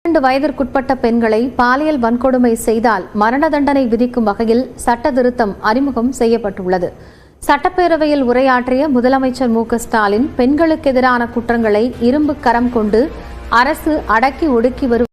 12 வயதிற்குட்பட்ட பெண்களை பாலியல் வன்கொடுமை செய்தால் மரண தண்டனை விதிக்கும் வகையில் சட்ட திருத்தம் அறிமுகம் செய்யப்பட்டுள்ளது. சட்டப்பேரவையில் உரையாற்றிய முதலமைச்சர் மு.க.ஸ்டாலின் பெண்களுக்கு எதிரான குற்றங்களை இரும்பு கரம் கொண்டு அரசு அடக்கி ஒடுக்கி வரும்